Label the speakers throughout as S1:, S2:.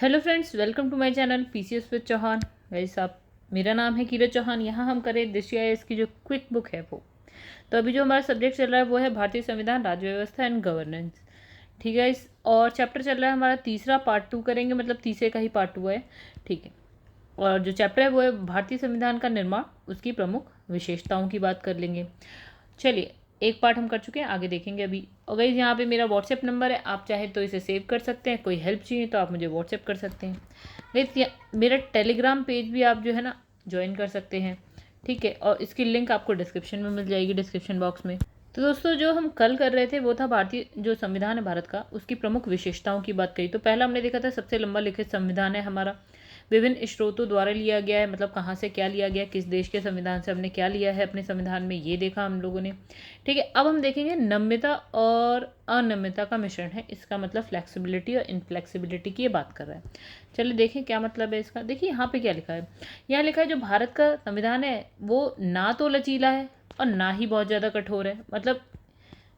S1: Hello friends, welcome to my channel PCS with Chauhan. Guys आप, मेरा नाम है कीरत चौहान। यहाँ हम करें DCIS की जो क्विक बुक है वो। तो अभी जो हमारा सब्जेक्ट चल रहा है वो है भारतीय संविधान, राज्य व्यवस्था एंड गवर्नेंस। ठीक है इस और चैप्टर चल रहा है हमारा तीसरा, पार्ट 2 करेंगे, मतलब तीसरे का ही पार्ट 2 है। ठीक है, और जो चैप्टर है वो है भारतीय संविधान का निर्माण, उसकी प्रमुख विशेषताओं की बात कर लेंगे। चलिए, एक पार्ट हम कर चुके हैं, आगे देखेंगे अभी। और गाइस यहाँ पे मेरा व्हाट्सएप नंबर है, आप चाहे तो इसे सेव कर सकते हैं। कोई हेल्प चाहिए तो आप मुझे व्हाट्सएप कर सकते हैं। गाइस मेरा टेलीग्राम पेज भी आप जो है ना ज्वाइन कर सकते हैं। ठीक है, और इसकी लिंक आपको डिस्क्रिप्शन में मिल जाएगी, डिस्क्रिप्शन बॉक्स में। तो दोस्तों, जो हम कल कर रहे थे वो था भारतीय जो संविधान है भारत का, उसकी प्रमुख विशेषताओं की बात करी। तो पहला हमने देखा था सबसे लंबा लिखित संविधान है हमारा, विभिन्न स्रोतों द्वारा लिया गया है, मतलब कहाँ से क्या लिया गया, किस देश के संविधान से हमने क्या लिया है अपने संविधान में, ये देखा हम लोगों ने। ठीक है, अब हम देखेंगे नम्यता और अनम्यता का मिश्रण है, इसका मतलब फ्लेक्सिबिलिटी और इनफ्लेक्सिबिलिटी की ये बात कर रहा है। चलिए देखें क्या मतलब है इसका। देखिए यहाँ पे क्या लिखा है। यहाँ लिखा है जो भारत का संविधान है वो ना तो लचीला है और ना ही बहुत ज़्यादा कठोर है। मतलब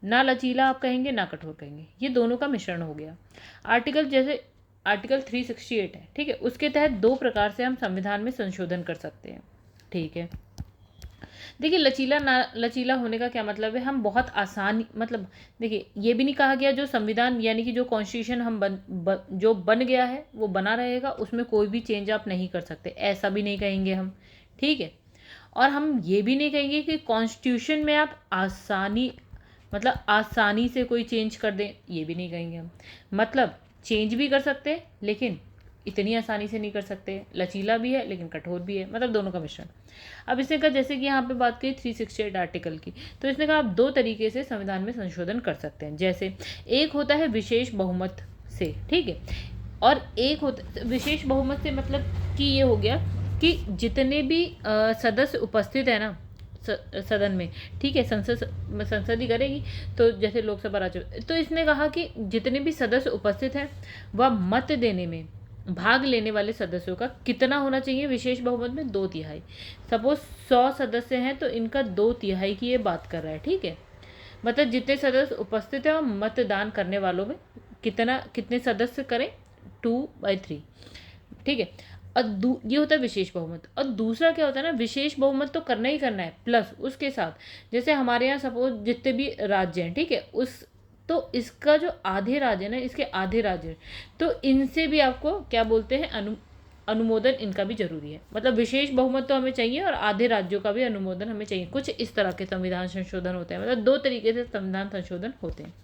S1: ना लचीला आप कहेंगे ना कठोर कहेंगे, ये दोनों का मिश्रण हो गया। आर्टिकल 368 है, ठीक है, उसके तहत दो प्रकार से हम संविधान में संशोधन कर सकते हैं। ठीक है, देखिए लचीला ना लचीला होने का क्या मतलब है, हम बहुत आसान, मतलब देखिए ये भी नहीं कहा गया जो संविधान यानी कि जो कॉन्स्टिट्यूशन हम जो बन गया है वो बना रहेगा, उसमें कोई भी चेंज आप नहीं कर सकते, ऐसा भी नहीं कहेंगे हम। ठीक है, और हम ये भी नहीं कहेंगे कि कॉन्स्टिट्यूशन में आप आसानी से कोई चेंज कर दें, ये भी नहीं कहेंगे हम। मतलब चेंज भी कर सकते हैं लेकिन इतनी आसानी से नहीं कर सकते, लचीला भी है लेकिन कठोर भी है, मतलब दोनों का मिश्रण। अब इसने कहा, जैसे कि यहाँ पे बात करी 368 आर्टिकल की, तो इसने कहा आप दो तरीके से संविधान में संशोधन कर सकते हैं। जैसे एक होता है विशेष बहुमत से, ठीक है, और एक होता विशेष बहुमत से, मतलब कि ये हो गया कि जितने भी सदस्य उपस्थित है ना सदन में, ठीक है, संसद ही करेगी, तो जैसे लोकसभा राज्य, तो इसने कहा कि जितने भी सदस्य उपस्थित हैं वह मत देने में भाग लेने वाले सदस्यों का कितना होना चाहिए विशेष बहुमत में, 2/3। सपोज 100 सदस्य हैं तो इनका 2/3 की ये बात कर रहा है। ठीक है, मतलब जितने सदस्य उपस्थित हैं और मतदान करने वालों में कितने सदस्य करें, 2/3। ठीक है, और ये होता है विशेष बहुमत। और दूसरा क्या होता है ना, विशेष बहुमत तो करना ही करना है, प्लस उसके साथ जैसे हमारे यहाँ सपोज जितने भी राज्य हैं, ठीक है, उस तो इसका जो आधे राज्य है ना, इसके आधे राज्य, तो इनसे भी आपको क्या बोलते हैं, अनुमोदन इनका भी जरूरी है। मतलब विशेष बहुमत तो हमें चाहिए और आधे राज्यों का भी अनुमोदन हमें चाहिए। कुछ इस तरह के संविधान संशोधन होते हैं, मतलब दो तरीके से संविधान संशोधन होते हैं।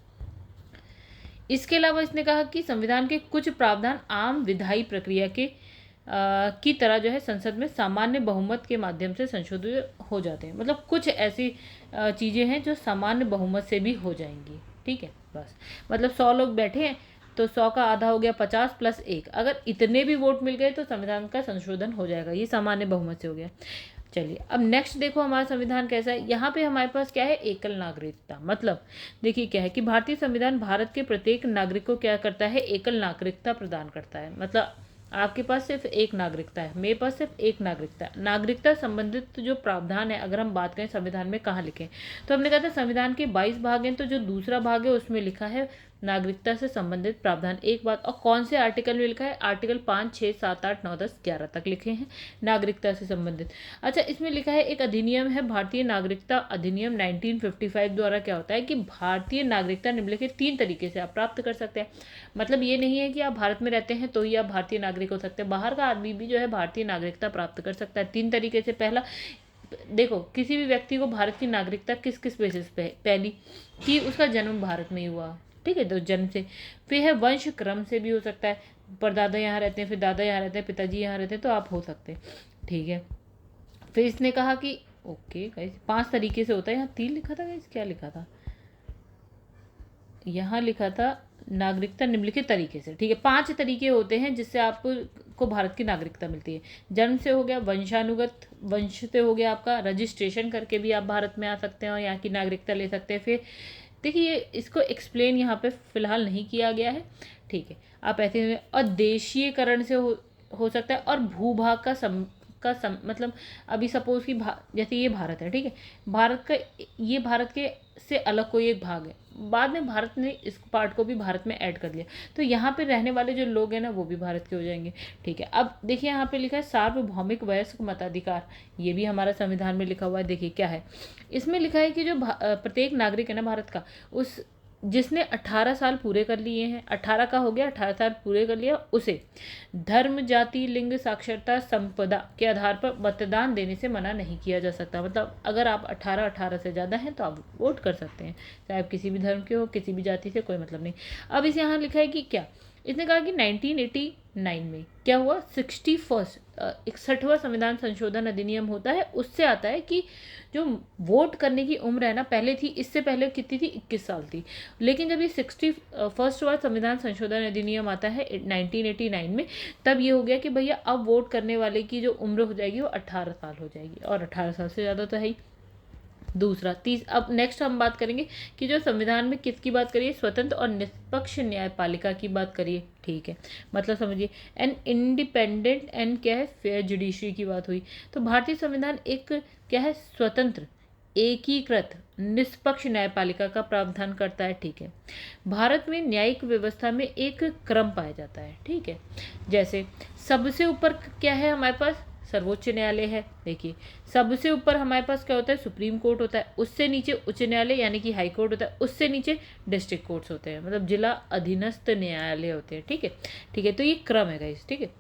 S1: इसके अलावा इसने कहा कि संविधान के कुछ प्रावधान आम विधायी प्रक्रिया की तरह जो है संसद में सामान्य बहुमत के माध्यम से संशोधित हो जाते हैं। मतलब कुछ ऐसी चीज़ें हैं जो सामान्य बहुमत से भी हो जाएंगी। ठीक है, बस मतलब 100 लोग बैठे हैं तो 100 का आधा हो गया 50 + 1, अगर इतने भी वोट मिल गए तो संविधान का संशोधन हो जाएगा, ये सामान्य बहुमत से हो गया। चलिए अब नेक्स्ट देखो हमारा संविधान कैसा है। यहाँ पे हमारे पास क्या है, एकल नागरिकता। मतलब देखिए क्या है कि भारतीय संविधान भारत के प्रत्येक नागरिक को क्या करता है, एकल नागरिकता प्रदान करता है। मतलब आपके पास सिर्फ एक नागरिकता है, मेरे पास सिर्फ एक नागरिकता है। नागरिकता संबंधित जो प्रावधान है, अगर हम बात करें संविधान में कहाँ लिखे, तो हमने कहा था संविधान के 22 भाग हैं, तो जो दूसरा भाग है उसमें लिखा है नागरिकता से संबंधित प्रावधान। एक बात, और कौन से आर्टिकल में लिखा है, आर्टिकल 5, 6, 7, 8, 9, 10, 11 तक लिखे हैं नागरिकता से संबंधित। अच्छा, इसमें लिखा है एक अधिनियम है भारतीय नागरिकता अधिनियम 1955 द्वारा क्या होता है कि भारतीय नागरिकता निम्नलिखित 3 तरीके से आप प्राप्त कर सकते हैं। मतलब ये नहीं है कि आप भारत में रहते हैं तो ही आप भारतीय नागरिक हो सकते हैं, बाहर का आदमी भी जो है भारतीय नागरिकता प्राप्त कर सकता है 3 तरीके से। पहला, देखो किसी भी व्यक्ति को भारत की नागरिकता किस किस बेसिस पे, पहली कि उसका जन्म भारत में ही हुआ, ठीक है, तो जन्म से। फिर है वंश क्रम से भी हो सकता है, परदादा यहाँ रहते हैं, फिर दादा यहाँ रहते हैं, पिताजी यहाँ रहते हैं, तो आप हो सकते हैं। ठीक है, फिर इसने कहा कि ओके गाइस 5 तरीके से होता है, यहाँ 3 लिखा था गाइस, क्या लिखा था, यहाँ लिखा था नागरिकता निम्नलिखित तरीके से। ठीक है, 5 तरीके होते हैं जिससे आपको भारत की नागरिकता मिलती है। जन्म से हो गया, वंशानुगत, वंश से हो गया आपका, रजिस्ट्रेशन करके भी आप भारत में आ सकते हैं और यहाँ की नागरिकता ले सकते हैं। फिर देखिए इसको एक्सप्लेन यहाँ पे फिलहाल नहीं किया गया है, ठीक है, आप ऐसे। और देशीयकरण से हो सकता है, और भूभाग मतलब अभी सपोज कि जैसे ये भारत है, ठीक है, भारत के से अलग कोई एक भाग है। बाद में भारत ने इस पार्ट को भी भारत में ऐड कर लिया, तो यहाँ पे रहने वाले जो लोग हैं ना वो भी भारत के हो जाएंगे। ठीक है, अब देखिए यहाँ पे लिखा है सार्वभौमिक वयस्क मताधिकार, ये भी हमारा संविधान में लिखा हुआ है। देखिए क्या है, इसमें लिखा है कि जो प्रत्येक नागरिक है ना भारत का, उस जिसने 18 साल पूरे कर लिए हैं, 18 का हो गया, 18 साल पूरे कर लिया, उसे धर्म, जाति, लिंग, साक्षरता, संपदा के आधार पर मतदान देने से मना नहीं किया जा सकता। मतलब अगर आप 18 से ज़्यादा हैं तो आप वोट कर सकते हैं, चाहे आप किसी भी धर्म के हो, किसी भी जाति से, कोई मतलब नहीं। अब इस यहाँ लिखा है कि क्या, इसने कहा कि 1989 में क्या हुआ, 61वां संविधान संशोधन अधिनियम होता है, उससे आता है कि जो वोट करने की उम्र है ना, पहले थी, इससे पहले कितनी थी, 21 साल थी। लेकिन जब ये 61वां संविधान संशोधन अधिनियम आता है 1989 में, तब ये हो गया कि भैया अब वोट करने वाले की जो उम्र हो जाएगी वो 18 साल हो जाएगी, और 18 साल से ज़्यादा तो है ही। दूसरा अब नेक्स्ट हम बात करेंगे कि जो संविधान में किसकी बात करिए, स्वतंत्र और निष्पक्ष न्यायपालिका की बात करिए। ठीक है, मतलब समझिए एन इंडिपेंडेंट एंड क्या है, फेयर जुडिशरी की बात हुई। तो भारतीय संविधान एक क्या है, स्वतंत्र, एकीकृत, निष्पक्ष न्यायपालिका का प्रावधान करता है। ठीक है, भारत में न्यायिक व्यवस्था में एक क्रम पाया जाता है। ठीक है, जैसे सबसे ऊपर क्या है हमारे पास, सर्वोच्च न्यायालय है। देखिए सबसे ऊपर हमारे पास क्या होता है, सुप्रीम कोर्ट होता है, उससे नीचे उच्च न्यायालय यानी कि हाई कोर्ट होता है, उससे नीचे डिस्ट्रिक्ट कोर्ट्स होते हैं, मतलब जिला अधीनस्थ न्यायालय होते हैं। ठीक है, ठीक है, तो ये क्रम है गाइस। ठीक है,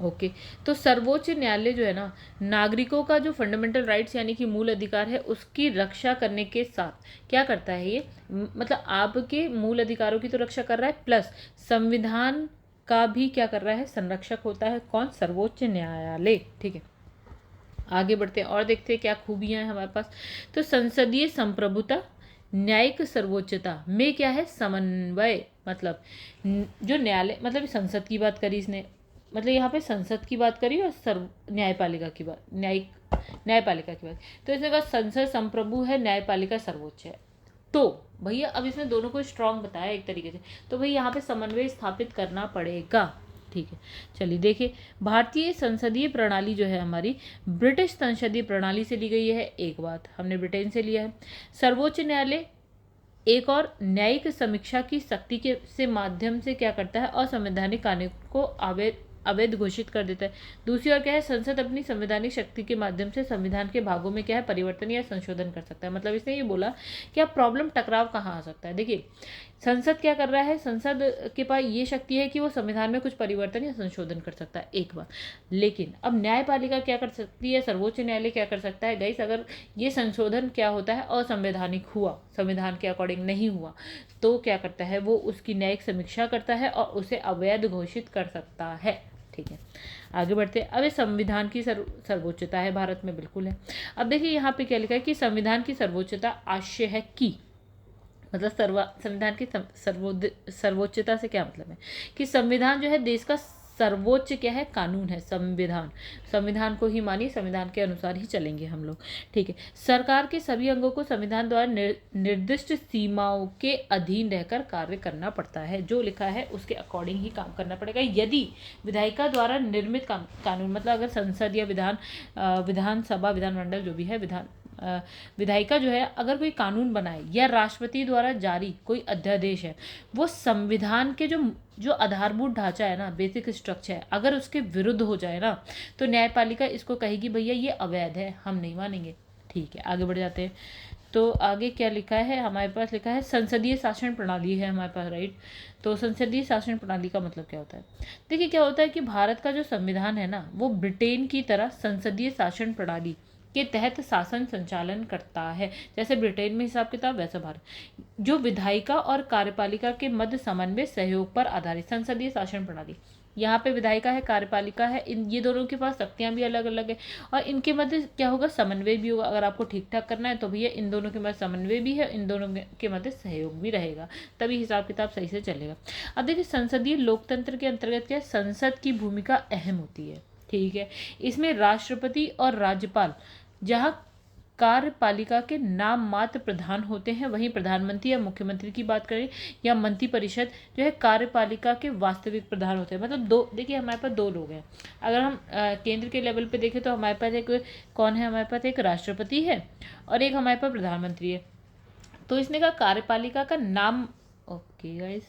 S1: ओके। तो सर्वोच्च न्यायालय जो है ना, नागरिकों का जो फंडामेंटल राइट्स यानी कि मूल अधिकार है उसकी रक्षा करने के साथ क्या करता है ये, मतलब आपके मूल अधिकारों की तो रक्षा कर रहा है, प्लस संविधान का भी क्या कर रहा है, संरक्षक होता है। कौन, सर्वोच्च न्यायालय। ठीक है, आगे बढ़ते हैं और देखते हैं क्या खूबियां हैं हमारे पास। तो संसदीय संप्रभुता, न्यायिक सर्वोच्चता में क्या है, समन्वय, मतलब जो न्यायालय, मतलब संसद की बात करी इसने, मतलब यहाँ पे संसद की बात करी और सर्व न्यायपालिका की बात, न्यायपालिका की बात। तो इसने कहा संसद संप्रभु है, न्यायपालिका सर्वोच्च है। तो भैया अब इसने दोनों को स्ट्रांग बताया एक तरीके से, तो भैया यहाँ पे समन्वय स्थापित करना पड़ेगा। ठीक है, चलिए देखिए, भारतीय संसदीय प्रणाली जो है हमारी ब्रिटिश संसदीय प्रणाली से ली गई है, एक बात हमने ब्रिटेन से लिया है। सर्वोच्च न्यायालय एक और न्यायिक समीक्षा की शक्ति के से माध्यम से क्या करता है, असंवैधानिक कानून को अवैध घोषित कर देता है। दूसरी ओर क्या है, संसद अपनी संवैधानिक शक्ति के माध्यम से संविधान के भागों में क्या है, परिवर्तन या संशोधन कर सकता है। मतलब इसने ये बोला कि अब प्रॉब्लम टकराव कहाँ आ सकता है। देखिए संसद क्या कर रहा है, संसद के पास ये शक्ति है कि वो संविधान में कुछ परिवर्तन या संशोधन कर सकता है, एक बार। लेकिन अब न्यायपालिका क्या कर सकती है, सर्वोच्च न्यायालय क्या कर सकता है गाइस, अगर ये संशोधन क्या होता है, असंवैधानिक हुआ, संविधान के अकॉर्डिंग नहीं हुआ, तो क्या करता है, वो उसकी न्यायिक समीक्षा करता है और उसे अवैध घोषित कर सकता है। ठीक है, आगे बढ़ते हैं। अब संविधान की सर्वोच्चता है भारत में, बिल्कुल है। अब देखिए यहाँ पे क्या लिखा है कि संविधान की सर्वोच्चता आशय है कि, मतलब संविधान की सर्वोच्चता से क्या मतलब है कि संविधान जो है देश का सर्वोच्च क्या है, कानून है। संविधान को ही मानिए, संविधान के अनुसार ही चलेंगे हम लोग। ठीक है, सरकार के सभी अंगों को संविधान द्वारा निर्दिष्ट सीमाओं के अधीन रहकर कार्य करना पड़ता है, जो लिखा है उसके अकॉर्डिंग ही काम करना पड़ेगा। यदि विधायिका द्वारा निर्मित कानून, मतलब अगर संसद या विधानसभा, विधानमंडल जो भी है, विधायिका जो है अगर कोई कानून बनाए या राष्ट्रपति द्वारा जारी कोई अध्यादेश है, वो संविधान के जो आधारभूत ढांचा है ना, बेसिक स्ट्रक्चर है, अगर उसके विरुद्ध हो जाए ना, तो न्यायपालिका इसको कहेगी भैया ये अवैध है, हम नहीं मानेंगे। ठीक है, आगे बढ़ जाते हैं। तो आगे क्या लिखा है हमारे पास, लिखा है संसदीय शासन प्रणाली है हमारे पास, राइट। तो संसदीय शासन प्रणाली का मतलब क्या होता है, देखिए क्या होता है कि भारत का जो संविधान है ना, वो ब्रिटेन की तरह संसदीय शासन प्रणाली के तहत शासन संचालन करता है। जैसे ब्रिटेन में हिसाब किताब, वैसा भारत, जो विधायिका और कार्यपालिका के मध्य समन्वय सहयोग पर आधारित संसदीय शासन प्रणाली। यहाँ पे विधायिका है, कार्यपालिका है, ये दोनों के पास शक्तियाँ भी अलग अलग है और इनके मध्य क्या होगा, समन्वय भी होगा। अगर आपको ठीक ठाक करना है तो भैया इन दोनों के मध्य समन्वय भी है, इन दोनों के मध्य सहयोग भी रहेगा, तभी हिसाब किताब सही से चलेगा। अब देखिए संसदीय लोकतंत्र के अंतर्गत क्या, संसद की भूमिका अहम होती है। ठीक है, इसमें राष्ट्रपति और राज्यपाल जहाँ कार्यपालिका के नाम मात्र प्रधान होते हैं, वहीं प्रधानमंत्री या मुख्यमंत्री की बात करें या मंत्रिपरिषद जो है कार्यपालिका के वास्तविक प्रधान होते हैं। मतलब दो, देखिए हमारे पास दो लोग हैं। अगर हम केंद्र के लेवल पे देखें तो हमारे पास एक कौन है, हमारे पास एक राष्ट्रपति है और एक हमारे पास प्रधानमंत्री है। तो इसने कहा कार्यपालिका का नाम, ओके गाइस,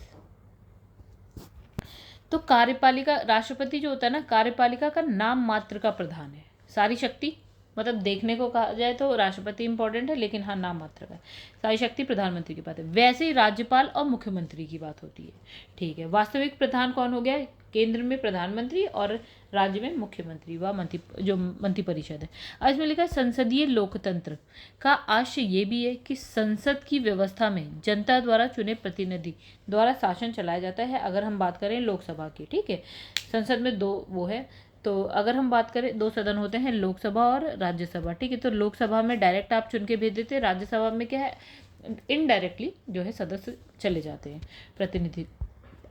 S1: तो कार्यपालिका, राष्ट्रपति जो होता है ना, कार्यपालिका का नाम मात्र का प्रधान है। सारी शक्ति, मतलब देखने को कहा जाए तो राष्ट्रपति इंपॉर्टेंट है, लेकिन हाँ नाम मात्र का है। सारी शक्ति प्रधानमंत्री की बात है। वैसे ही राज्यपाल और मुख्यमंत्री की बात होती है, ठीक है। वास्तविक प्रधान कौन हो गया? केंद्र में प्रधानमंत्री और राज्य में मुख्यमंत्री व मंत्रिपरिषद है। अब इसमें लिखा है संसदीय लोकतंत्र का आशय ये भी है कि संसद की व्यवस्था में जनता द्वारा चुने प्रतिनिधि द्वारा शासन चलाया जाता है। अगर हम बात करें लोकसभा की, ठीक है, संसद में दो वो है, तो अगर हम बात करें दो सदन होते हैं, लोकसभा और राज्यसभा, ठीक है। तो लोकसभा में डायरेक्ट आप चुन के भेज देते हैं, राज्यसभा में क्या है, इनडायरेक्टली जो है सदस्य चले जाते हैं प्रतिनिधि,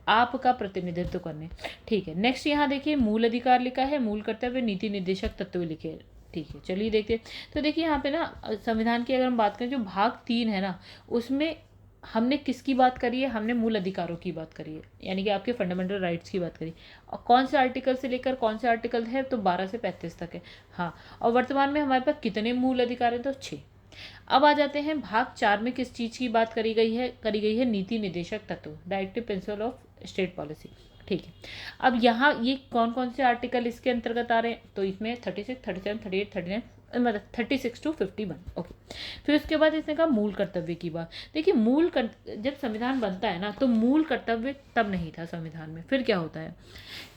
S1: आपका प्रतिनिधित्व करने, ठीक है। नेक्स्ट यहाँ देखिए मूल अधिकार लिखा है, मूल कर्तव्य, नीति निर्देशक तत्व लिखे हैं, ठीक है। चलिए देखते हैं। तो देखिए यहाँ पे ना संविधान की अगर हम बात करें, जो भाग 3 है ना, उसमें हमने किसकी बात करी है? हमने मूल अधिकारों की बात करी है, यानी कि आपके फंडामेंटल राइट्स की बात करी। और कौन से आर्टिकल से लेकर कौन से आर्टिकल है? तो 12 से 35 तक है, हाँ। और वर्तमान में हमारे पास कितने मूल अधिकार हैं? तो 6। अब आ जाते हैं भाग 4 में किस चीज़ की बात करी गई है नीति निर्देशक तत्व, directive principle of state policy, ठीक है। अब यहाँ ये कौन कौन से आर्टिकल इसके अंतर्गत आ रहे हैं? तो इसमें 36, 37, 38, 39, मतलब 36 to 51, ओके। फिर उसके बाद इसने कहा मूल कर्तव्य की बात। देखिए जब संविधान बनता है ना, तो मूल कर्तव्य तब नहीं था संविधान में। फिर क्या होता है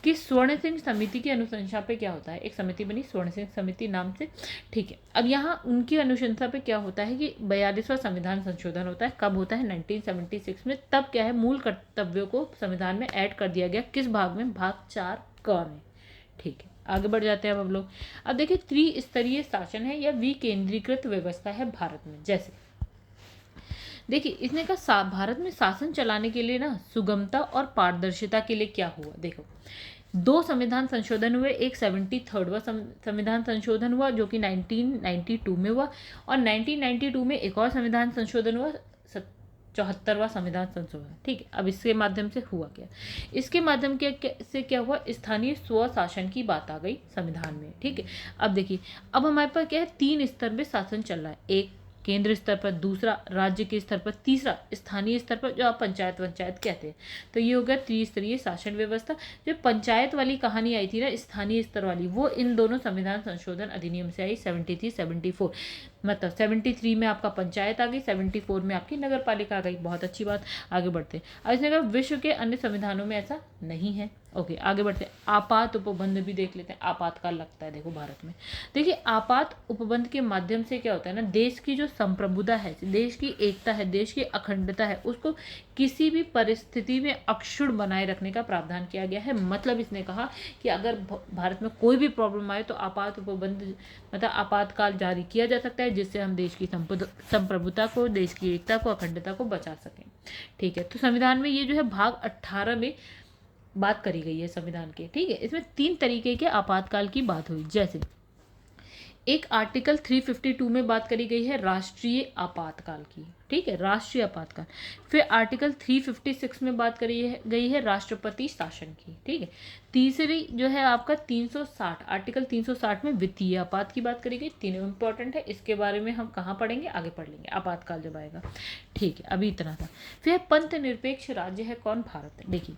S1: कि स्वर्ण सिंह समिति की अनुशंसा पे क्या होता है, एक समिति बनी स्वर्ण सिंह समिति नाम से, ठीक है। अब यहाँ उनकी अनुशंसा पे क्या होता है कि 42वां संविधान संशोधन होता है। कब होता है? 1976 में। तब क्या है, मूल कर्तव्यों को संविधान में ऐड कर दिया गया। किस भाग में? भाग 4 क में, ठीक है। आगे बढ़ जाते हैं अब हम लोग। अब देखिए त्रिस्तरीय शासन है या विकेंद्रीकृत व्यवस्था है भारत में। जैसे देखिए इसने कहा भारत में शासन चलाने के लिए ना सुगमता और पारदर्शिता के लिए क्या हुआ। देखो 2 संविधान संशोधन हुए, एक 73वां संविधान संशोधन हुआ जो कि 1992 में हुआ, और 1992 में एक और संविधान संशोधन हुआ, 74वां संविधान संशोधन, ठीक है। अब इसके माध्यम से हुआ क्या? इसके माध्यम से क्या हुआ? स्थानीय स्वशासन की बात आ गई संविधान में, ठीक है। अब देखिए अब हमारे पास क्या है, 3 स्तर पे शासन चल रहा है। एक केंद्र स्तर पर, दूसरा राज्य के स्तर पर, तीसरा स्थानीय स्तर पर, जो आप पंचायत कहते हैं। तो ये हो गया त्रिस्तरीय शासन व्यवस्था। जो पंचायत वाली कहानी आई थी ना, स्थानीय स्तर वाली, वो इन दोनों संविधान संशोधन अधिनियम से आई, 73, 74। मतलब 73 में आपका पंचायत आ गई, 74 में आपकी नगर पालिका आ गई। बहुत अच्छी बात, आगे बढ़ते हैं। अब इसने कहा विश्व के अन्य संविधानों में ऐसा नहीं है, ओके। आगे बढ़ते हैं, आपात उपबंध भी देख लेते हैं। आपातकाल लगता है देखो भारत में। देखिए आपात उपबंध के माध्यम से क्या होता है ना, देश की जो संप्रभुता है, देश की एकता है, देश की अखंडता है, उसको किसी भी परिस्थिति में अक्षुण्ण बनाए रखने का प्रावधान किया गया है। मतलब इसने कहा कि अगर भारत में कोई भी प्रॉब्लम आए तो आपात उपबंध, मतलब आपातकाल जारी किया जा सकता है, जिससे हम देश की संप्रभुता को, देश की एकता को, अखंडता को बचा सकें, ठीक है। तो संविधान में ये जो है भाग 18 में बात करी गई है संविधान के, ठीक है। इसमें 3 तरीके के आपातकाल की बात हुई। जैसे एक आर्टिकल 352 में बात करी गई है राष्ट्रीय आपातकाल की, ठीक है, राष्ट्रीय आपातकाल। फिर आर्टिकल 356 में बात करी गई है राष्ट्रपति शासन की, ठीक है। तीसरी जो है आपका 360, आर्टिकल 360 में वित्तीय आपात की बात करी गई। तीनों इंपॉर्टेंट है, इसके बारे में हम कहाँ पढ़ेंगे? आगे पढ़ लेंगे आपातकाल जब आएगा, ठीक है। अभी इतना था। फिर पंथ निरपेक्ष राज्य है कौन? भारत। देखिए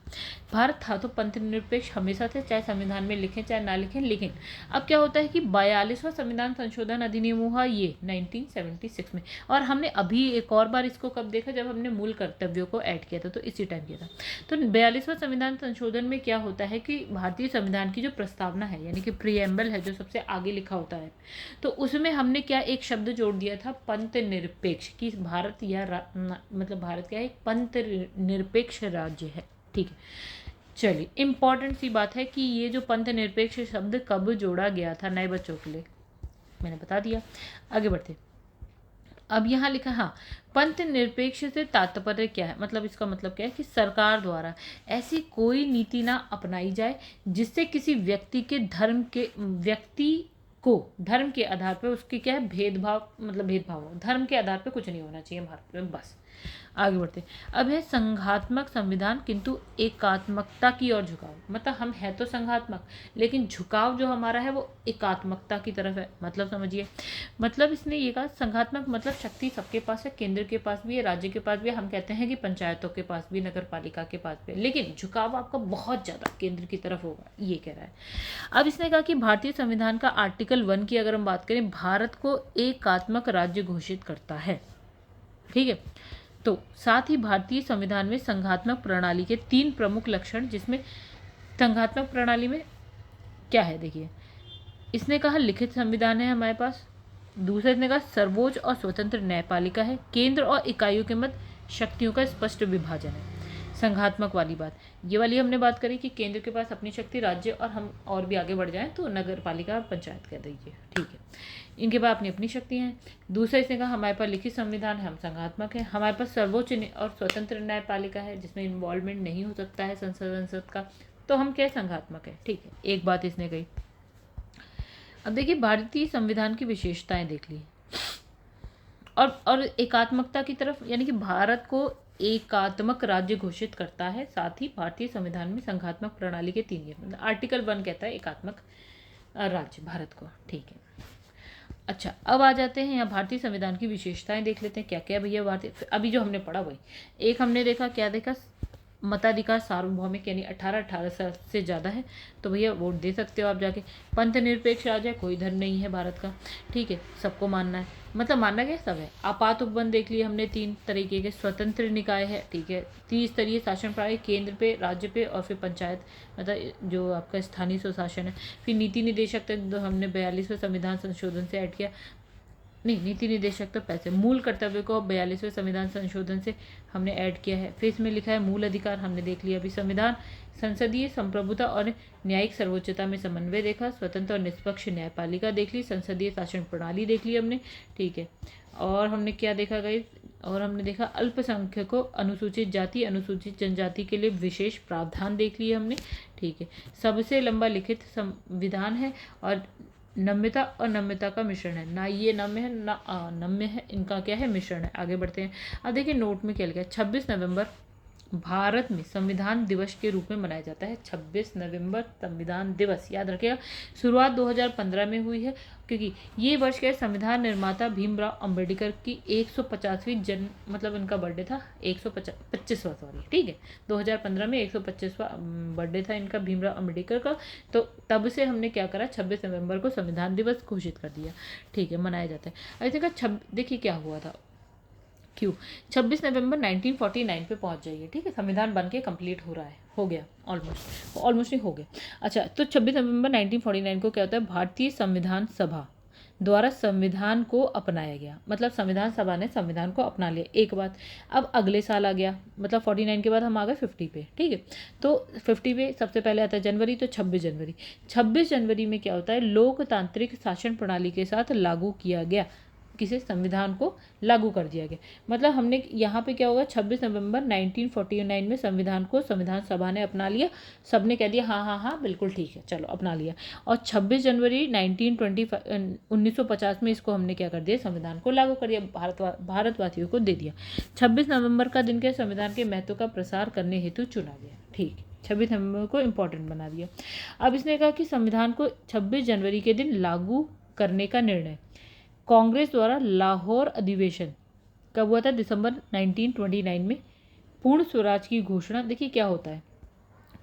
S1: भारत था तो पंथ निरपेक्ष हमेशा थे, चाहे संविधान में लिखें चाहे ना लिखें। लेकिन अब क्या होता है कि 42वां संविधान संशोधन अधिनियम हुआ ये 1976 में, और हमने अभी एक और बार इसको कब देखा? जब हमने मूल कर्तव्यों को ऐड किया था, तो इसी टाइम किया था। तो 42वां संविधान संशोधन में क्या होता है कि भारतीय संविधान की जो प्रस्तावना है, यानी कि प्रीएम्बल है, जो सबसे आगे लिखा होता है, तो उसमें हमने क्या एक शब्द जोड़ दिया था, पंथ निरपेक्ष, कि भारत या मतलब भारत क्या है, एक पंथ निरपेक्ष राज्य है, ठीक है। चलिए इंपॉर्टेंट सी बात है कि ये जो पंथ निरपेक्ष शब्द कब जोड़ा गया था नए बच्चों के लिए, मैंने बता दिया। आगे बढ़ते। अब यहाँ लिखा, हाँ, पंथ निरपेक्ष से तात्पर्य क्या है? मतलब इसका मतलब क्या है कि सरकार द्वारा ऐसी कोई नीति ना अपनाई जाए जिससे किसी व्यक्ति को धर्म के आधार पर उसकी क्या है भेदभाव, मतलब भेदभाव हो, धर्म के आधार पर कुछ नहीं होना चाहिए भारत में, बस आगे बढ़ते हैं। अब है संघात्मक संविधान किंतु एकात्मकता की ओर झुकाव। मतलब हम है तो संघात्मक, लेकिन झुकाव जो हमारा है वो एकात्मकता की तरफ है। मतलब समझिए, मतलब इसने ये कहा संघात्मक मतलब शक्ति सबके पास है, केंद्र के पास भी है, राज्य के पास भी है, हम कहते हैं कि पंचायतों के पास भी, नगर पालिका के पास भी है, लेकिन झुकाव आपका बहुत ज़्यादा केंद्र की तरफ होगा, ये कह रहा है। अब इसने कहा कि भारतीय संविधान का आर्टिकल 1 की अगर हम बात करें, भारत को एकात्मक राज्य घोषित करता है। ठीक है, तो साथ ही भारतीय संविधान में संघात्मक प्रणाली के 3 प्रमुख लक्षण, जिसमें संघात्मक प्रणाली में क्या है देखिए, इसने कहा लिखित संविधान है हमारे पास, दूसरा इसने कहा सर्वोच्च और स्वतंत्र न्यायपालिका है, केंद्र और इकाइयों के मध्य शक्तियों का स्पष्ट विभाजन है। संघात्मक वाली बात, ये वाली हमने बात करी कि केंद्र के पास अपनी शक्ति, राज्य और हम और भी आगे बढ़ जाएं तो नगर पालिका पंचायत कह दीजिए, ठीक है, इनके पास अपनी अपनी शक्तियाँ हैं। दूसरा इसने कहा हमारे पास लिखित संविधान है, हम संघात्मक है, हमारे पास सर्वोच्च और स्वतंत्र न्यायपालिका है जिसमें इन्वॉल्वमेंट नहीं हो सकता है संसद का, तो हम क्या संघात्मक है। ठीक है, एक बात इसने कही। अब देखिए भारतीय संविधान की विशेषताएं देख ली, और एकात्मकता की तरफ, यानी कि भारत को एकात्मक राज्य घोषित करता है। साथ ही भारतीय संविधान में संघात्मक प्रणाली के 3 नियम, आर्टिकल 1 कहता है एकात्मक राज्य भारत को। ठीक है, अच्छा अब आ जाते हैं यहाँ भारतीय संविधान की विशेषताएं देख लेते हैं क्या क्या भैया भारतीय, अभी जो हमने पढ़ा वही। एक हमने देखा, क्या देखा, मताधिकार सार्वभौमिक, यानी 18 साल से ज़्यादा है तो भैया वोट दे सकते हो आप जाके। पंथ निरपेक्ष राज्य है, कोई धर्म नहीं है भारत का, ठीक है, सबको मानना है, मतलब मानना क्या सब है। आपात उपबंध देख लिए हमने 3 तरीके के, स्वतंत्र निकाय है, ठीक है, 30 स्तरीय शासन प्रणाली, केंद्र पे, राज्य पे और फिर पंचायत, मतलब जो आपका स्थानीय स्वशासन है। फिर नीति निदेशक तक जो हमने 42वें संविधान संशोधन से ऐड किया, नहीं नीति निदेशक तो पैसे, मूल कर्तव्य को 42वें संविधान संशोधन से हमने ऐड किया है। फिर इसमें लिखा है मूल अधिकार, हमने देख लिया अभी। संविधान संसदीय संप्रभुता और न्यायिक सर्वोच्चता में समन्वय देखा, स्वतंत्र और निष्पक्ष न्यायपालिका देख ली, संसदीय शासन प्रणाली देख ली हमने, ठीक है। और हमने क्या देखा गाइस, और हमने देखा अल्पसंख्यकों, अनुसूचित जाति, अनुसूचित जनजाति के लिए विशेष प्रावधान देख लिए हमने, ठीक है। सबसे लंबा लिखित संविधान है और नम्यता और नम्यता का मिश्रण है, ना ये नम्य है ना नम्य है, इनका क्या है मिश्रण है। आगे बढ़ते हैं। अब देखिए नोट में क्या लिखा है, 26 नवंबर भारत में संविधान दिवस के रूप में मनाया जाता है। 26 नवंबर संविधान दिवस, याद रखिएगा। शुरुआत 2015 में हुई है, क्योंकि ये वर्ष के संविधान निर्माता भीमराव अंबेडकर की 150वीं जन्म, मतलब इनका बर्थडे था, 125वां सॉरी, ठीक है, 2015 में 125वां बर्थडे था इनका, भीमराव अंबेडकर का। तो तब से हमने क्या करा, 26 नवंबर को संविधान दिवस घोषित कर दिया, ठीक है, मनाया जाता है। ऐसे देखिए क्या हुआ था, क्यों 26 नवंबर 1949 पे पहुंच जाइए, ठीक है, संविधान बन के कंप्लीट हो रहा है, हो गया ऑलमोस्ट नहीं हो गया। अच्छा, तो 26 नवंबर 1949 को क्या होता है, भारतीय संविधान सभा द्वारा संविधान को अपनाया गया, मतलब संविधान सभा ने संविधान को अपना लिया, एक बात। अब अगले साल आ गया, मतलब 49 के बाद हम आ गए 50 पे, ठीक है। तो 50 पे सबसे पहले आता है जनवरी, तो 26 जनवरी में क्या होता है, लोकतांत्रिक शासन प्रणाली के साथ लागू किया गया, किसे, संविधान को लागू कर दिया गया। मतलब हमने यहाँ पे क्या होगा, 26 नवंबर 1949 में संविधान को संविधान सभा ने अपना लिया, सबने कह दिया हाँ हाँ हाँ बिल्कुल ठीक है, चलो अपना लिया। और 26 जनवरी 1950 में इसको हमने क्या कर दिया, संविधान को लागू कर दिया, भारतवासियों को दे दिया। 26 नवंबर का दिन के संविधान के महत्व का प्रसार करने हेतु चुना गया, ठीक, 26 नवंबर को इम्पोर्टेंट बना दिया। अब इसने कहा कि संविधान को 26 जनवरी के दिन लागू करने का निर्णय कांग्रेस द्वारा लाहौर अधिवेशन कब हुआ था, दिसंबर 1929 में। पूर्ण स्वराज की घोषणा, देखिए क्या होता है,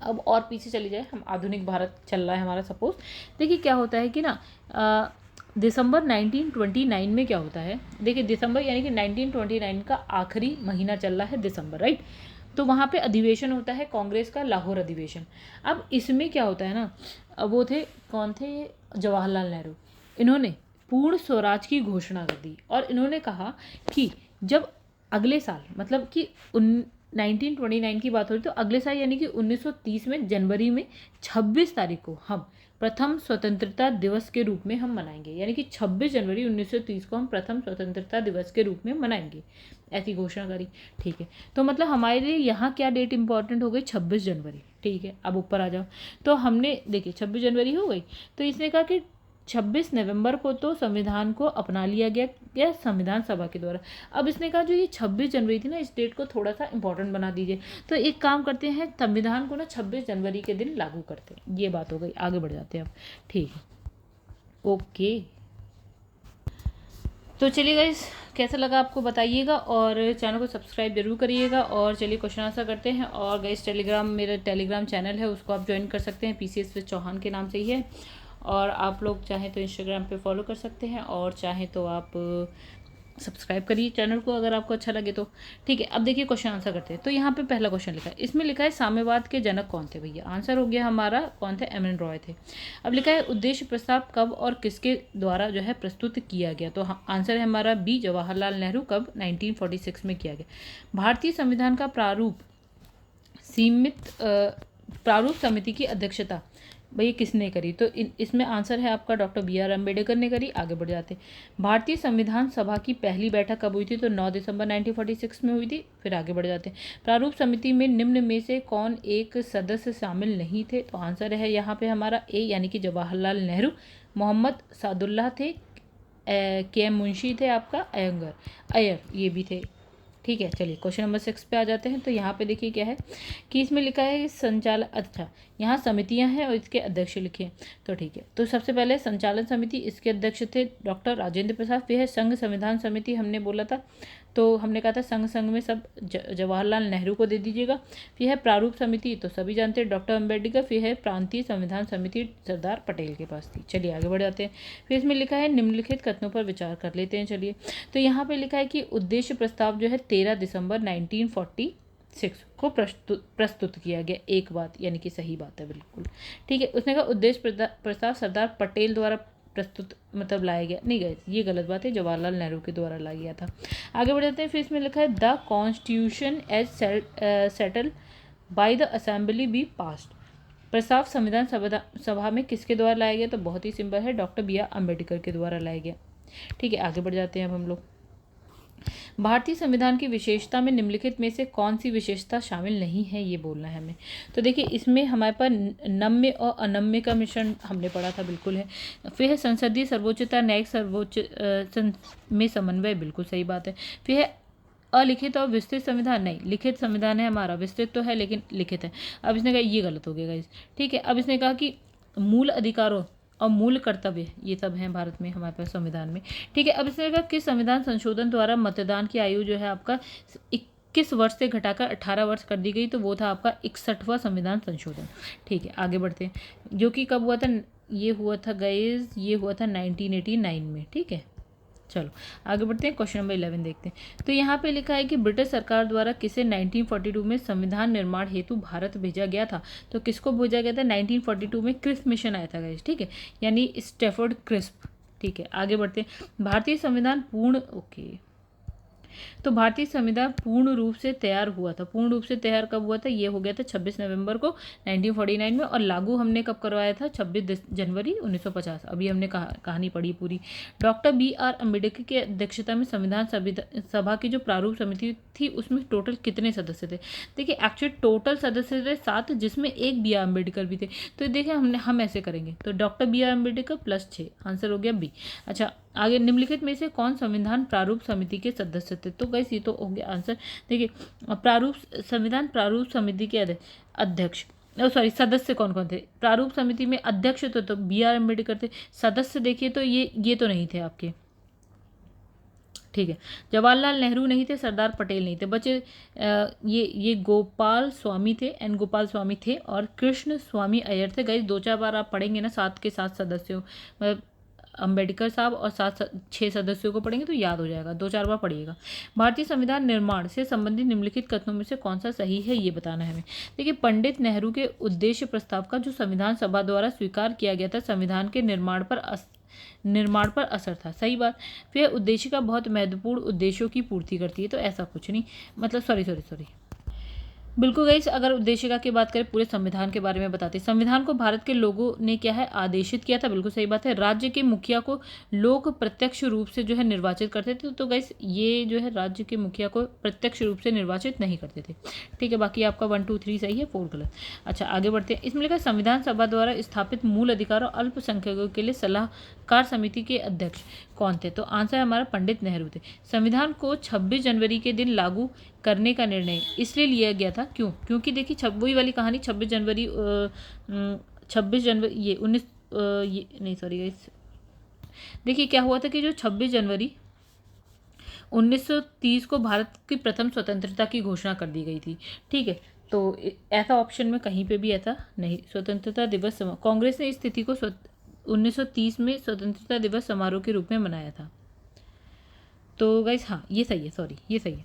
S1: अब और पीछे चली जाए, हम आधुनिक भारत चल रहा है हमारा सपोज, देखिए क्या होता है कि ना दिसंबर 1929 में क्या होता है, देखिए दिसंबर यानी कि 1929 का आखिरी महीना चल रहा है दिसंबर, राइट। तो वहाँ पे अधिवेशन होता है कांग्रेस का, लाहौर अधिवेशन। अब इसमें क्या होता है ना, अब वो थे कौन थे, जवाहरलाल नेहरू, इन्होंने पूर्ण स्वराज की घोषणा कर दी, और इन्होंने कहा कि जब अगले साल, मतलब कि 1929 की बात हो रही, तो अगले साल यानी कि 1930 में जनवरी में 26 तारीख को हम प्रथम स्वतंत्रता दिवस के रूप में हम मनाएंगे, यानी कि 26 जनवरी 1930 को हम प्रथम स्वतंत्रता दिवस के रूप में मनाएंगे, ऐसी घोषणा करी, ठीक है। तो मतलब हमारे लिए यहाँ क्या डेट इंपॉर्टेंट हो गई, 26 जनवरी, ठीक है। अब ऊपर आ जाओ, तो हमने देखिए 26 जनवरी हो गई, तो इसने कहा कि 26 नवंबर को तो संविधान को अपना लिया गया संविधान सभा के द्वारा। अब इसने कहा जो ये 26 जनवरी थी ना, इस डेट को थोड़ा सा इंपॉर्टेंट बना दीजिए। तो एक काम करते हैं, संविधान को ना 26 जनवरी के दिन लागू करते हैं। ये बात हो गई, आगे बढ़ जाते हैं अब। ठीक है, ओके। तो चलिए गाइस, कैसा लगा आपको बताइएगा, और चैनल को सब्सक्राइब जरूर करिएगा। और चलिए क्वेश्चन आंसर करते हैं। और गाइस मेरा टेलीग्राम चैनल है, उसको आप ज्वाइन कर सकते हैं, PCS विद चौहान के नाम से ही है। और आप लोग चाहें तो इंस्टाग्राम पे फॉलो कर सकते हैं, और चाहें तो आप सब्सक्राइब करिए चैनल को अगर आपको अच्छा लगे तो। ठीक है, अब देखिए क्वेश्चन आंसर करते हैं। तो यहाँ पे पहला क्वेश्चन लिखा है, इसमें लिखा है साम्यवाद के जनक कौन थे भैया। आंसर हो गया हमारा कौन थे, एम एन रॉय थे। अब लिखा है उद्देश्य प्रस्ताव कब और किसके द्वारा जो है प्रस्तुत किया गया। तो आंसर है हमारा बी, जवाहरलाल नेहरू। कब, 1946 में किया गया। भारतीय संविधान का प्रारूप समिति की अध्यक्षता भैया किसने करी। तो इसमें आंसर है आपका डॉक्टर BR अम्बेडकर ने करी। आगे बढ़ जाते हैं। भारतीय संविधान सभा की पहली बैठक कब हुई थी। तो 9 दिसंबर 1946 में हुई थी। फिर आगे बढ़ जाते हैं। प्रारूप समिति में निम्न में से कौन एक सदस्य शामिल नहीं थे। तो आंसर है यहाँ पे हमारा ए, यानी कि जवाहरलाल नेहरू। मोहम्मद सादुल्लाह थे, KM मुंशी थे, आपका अय्यर ये भी थे। ठीक है, चलिए क्वेश्चन नंबर 6 पे आ जाते हैं। तो यहाँ पे देखिए क्या है कि इसमें लिखा है संचालक, अच्छा यहाँ समितियां हैं और इसके अध्यक्ष लिखे हैं। तो ठीक है, तो सबसे पहले संचालन समिति, इसके अध्यक्ष थे डॉक्टर राजेंद्र प्रसाद। फिर है संघ संविधान समिति, हमने बोला था, तो हमने कहा था संघ में सब जवाहरलाल नेहरू को दे दीजिएगा। फिर है प्रारूप समिति, तो सभी जानते हैं डॉक्टर अम्बेडकर। फिर है प्रांतीय संविधान समिति, सरदार पटेल के पास थी। चलिए आगे बढ़ जाते हैं। फिर इसमें लिखा है निम्नलिखित कथनों पर विचार कर लेते हैं। चलिए, तो यहाँ पे लिखा है कि उद्देश्य प्रस्ताव जो है 13 दिसंबर 1946 को प्रस्तुत किया गया। एक बात, यानी कि सही बात है बिल्कुल। ठीक है, उसने कहा उद्देश्य प्रस्ताव सरदार पटेल द्वारा प्रस्तुत मतलब लाया गया, नहीं गए, ये गलत बात है, जवाहरलाल नेहरू के द्वारा लाया गया था। आगे बढ़ जाते हैं। फिर इसमें लिखा है the constitution as settle by the assembly be passed. प्रस्ताव संविधान सभा में किसके द्वारा लाया गया। तो बहुत ही सिंपल है, डॉक्टर BR अम्बेडकर के द्वारा लाया गया। ठीक है, आगे बढ़ जाते हैं अब हम लोग। भारतीय संविधान की विशेषता में निम्नलिखित में से कौन सी विशेषता शामिल नहीं है, ये बोलना है हमें। तो देखिए इसमें हमारे पास नम्य और अनम्य का मिश्रण हमने पढ़ा था, बिल्कुल है। फिर है संसदीय सर्वोच्चता, न्यायिक सर्वोच्च में समन्वय, बिल्कुल सही बात है। फिर है अलिखित और विस्तृत संविधान, नहीं, लिखित संविधान है हमारा, विस्तृत तो है लेकिन लिखित है। अब इसने कहा ये गलत हो गया गाइस। ठीक है, अब इसने कहा कि मूल अधिकारों और मूल कर्तव्य, ये सब हैं भारत में हमारे पास संविधान में। ठीक है, अब इसने कहा किस संविधान संशोधन द्वारा मतदान की आयु जो है आपका 21 वर्ष से घटाकर 18 वर्ष कर दी गई। तो वो था आपका 61वां संविधान संशोधन। ठीक है, आगे बढ़ते हैं। जो कि कब हुआ था, ये हुआ था गाइस, ये हुआ था 1989 में। ठीक है, चलो आगे बढ़ते हैं। क्वेश्चन नंबर 11 देखते हैं। तो यहाँ पे लिखा है कि ब्रिटिश सरकार द्वारा किसे 1942 में संविधान निर्माण हेतु भारत भेजा गया था। तो किसको भेजा गया था, 1942 में क्रिस्प मिशन आया था गाइस। ठीक है, यानी स्टैफोर्ड क्रिस्प। ठीक है, आगे बढ़ते हैं। भारतीय संविधान तो भारतीय संविधान पूर्ण रूप से तैयार हुआ था। पूर्ण रूप से तैयार कब हुआ था, ये हो गया था 26 नवंबर को 1949 में। और लागू हमने कब करवाया था, 26 जनवरी 1950। अभी हमने कहानी पढ़ी पूरी। डॉक्टर BR अम्बेडकर की अध्यक्षता में संविधान सभा की जो प्रारूप समिति थी उसमें टोटल कितने सदस्य थे। देखिए एक्चुअली टोटल सदस्य थे 7, जिसमें एक BR अम्बेडकर भी थे। तो देखिए हम ऐसे करेंगे, तो doctor BR Ambedkar plus 6, answer हो गया बी। अच्छा, आगे निम्नलिखित में से कौन संविधान प्रारूप समिति के सदस्य थे। तो गाइस ये तो हो गया आंसर। देखिए संविधान प्रारूप समिति के अध्यक्ष, सदस्य कौन कौन थे। प्रारूप समिति में अध्यक्ष तो BR अम्बेडकर थे। सदस्य देखिए तो ये तो नहीं थे आपके। ठीक है, जवाहरलाल नेहरू नहीं थे, सरदार पटेल नहीं थे, बचे ये गोपाल स्वामी थे, N गोपाल स्वामी थे, और कृष्ण स्वामी अय्यर थे। गाइस 2-4 बार आप पढ़ेंगे ना, 7 के 7 सदस्यों, मतलब अम्बेडकर साहब और 6 सदस्यों को पढ़ेंगे तो याद हो जाएगा, 2-4 बार पढ़िएगा। भारतीय संविधान निर्माण से संबंधित निम्नलिखित कथनों में से कौन सा सही है, ये बताना है हमें। देखिए पंडित नेहरू के उद्देश्य प्रस्ताव का जो संविधान सभा द्वारा स्वीकार किया गया था, संविधान के निर्माण पर असर था, सही बात। फिर उद्देश्य का बहुत महत्वपूर्ण उद्देश्यों की पूर्ति करती है, तो ऐसा कुछ नहीं, मतलब सॉरी बिल्कुल गाइस, अगर उद्देशिका की बात करें पूरे संविधान के बारे में बताते हैं। संविधान को भारत के लोगों ने क्या है आदेशित किया था, बिल्कुल सही बात है। राज्य के मुखिया को लोग प्रत्यक्ष रूप से जो है निर्वाचित करते थे। तो गाइस ये जो है राज्य के मुखिया को प्रत्यक्ष रूप से निर्वाचित नहीं करते थे। ठीक है, बाकी आपका 1 2 3 सही है, 4 गलत। अच्छा आगे बढ़ते हैं। इसमें लिखा है संविधान सभा द्वारा स्थापित मूल अधिकार और अल्पसंख्यकों के लिए सलाहकार समिति के अध्यक्ष कौन थे? तो आंसर है हमारा पंडित नेहरू थे। संविधान को 26 जनवरी के दिन लागू करने का निर्णय इसलिए लिया गया था, क्योंकि देखिए वही वाली कहानी 26 जनवरी 26 जनवरी ये 19 ये नहीं सॉरी गाइस, देखिए क्या हुआ था कि जो 26 जनवरी 1930 को भारत की प्रथम स्वतंत्रता की घोषणा कर दी गई थी। ठीक है, तो ऐसा ऑप्शन में कहीं पे भी ऐसा नहीं। स्वतंत्रता दिवस कांग्रेस ने इस तिथि को 1930 में स्वतंत्रता दिवस समारोह के रूप में मनाया था। तो गाइस हाँ ये सही है, सॉरी ये सही है।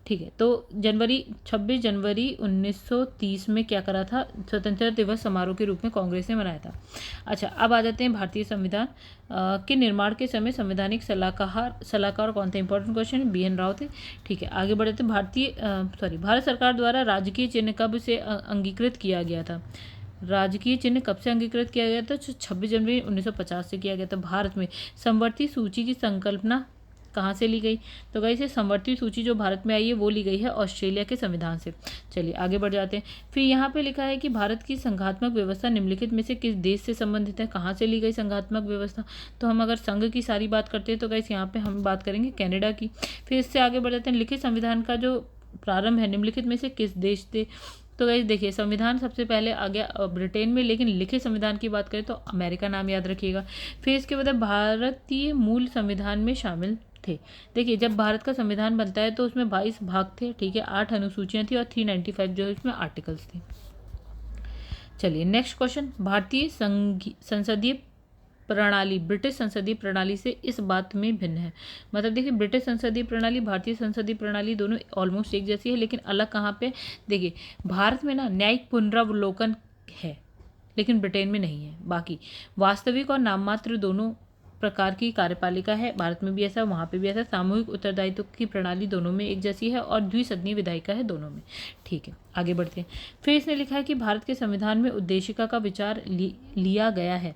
S1: ठीक है, तो 26 जनवरी 1930 में क्या करा था, स्वतंत्रता दिवस समारोह के रूप में कांग्रेस ने मनाया था। अच्छा अब आ जाते हैं भारतीय संविधान के निर्माण के समय संवैधानिक सलाहकार कौन थे? इंपॉर्टेंट क्वेश्चन, BN राव थे। ठीक है, आगे बढ़ते हैं। भारत सरकार द्वारा राजकीय चिन्ह कब से अंगीकृत किया गया था? राजकीय चिन्ह कब से अंगीकृत किया गया था? 26 जनवरी 1950 से किया गया था। भारत में समवर्ती सूची की संकल्पना कहाँ से ली गई? तो गाइस ये समवर्ती सूची जो भारत में आई है वो ली गई है ऑस्ट्रेलिया के संविधान से। चलिए आगे बढ़ जाते हैं। फिर यहाँ पे लिखा है कि भारत की संघात्मक व्यवस्था निम्नलिखित में से किस देश से संबंधित है? कहाँ से ली गई संघात्मक व्यवस्था? तो हम अगर संघ की सारी बात करते हैं तो गाइस यहाँ पे हम बात करेंगे कनाडा की। फिर इससे आगे बढ़ जाते हैं। लिखित संविधान का जो प्रारंभ है निम्नलिखित में से किस देश से? तो गाइस देखिए संविधान सबसे पहले आ गया ब्रिटेन में, लेकिन लिखित संविधान की बात करें तो अमेरिका नाम याद रखिएगा। फिर इसके बाद भारतीय मूल संविधान में शामिल थे। देखिए जब भारत का संविधान बनता है तो उसमें 22 भाग थे। ठीक है, 8 अनुसूचियां थी और 395 जो है इसमें आर्टिकल्स थे। चलिए नेक्स्ट क्वेश्चन। भारतीय संसदीय प्रणाली ब्रिटिश संसदीय प्रणाली से इस बात में भिन्न है। मतलब देखिए ब्रिटिश संसदीय प्रणाली भारतीय संसदीय प्रणाली दोनों ऑलमोस्ट एक जैसी है, लेकिन अलग कहाँ पे? देखिए भारत में ना न्यायिक पुनरावलोकन है लेकिन ब्रिटेन में नहीं है। बाकी वास्तविक और नाममात्र दोनों प्रकार की कार्यपालिका है, भारत में भी ऐसा वहाँ पे भी ऐसा। सामूहिक उत्तरदायित्व की प्रणाली दोनों में एक जैसी है और द्विसदनीय विधायिका है दोनों में। ठीक है, आगे बढ़ते हैं। फिर इसने लिखा है कि भारत के संविधान में उद्देशिका का विचार लिया गया है।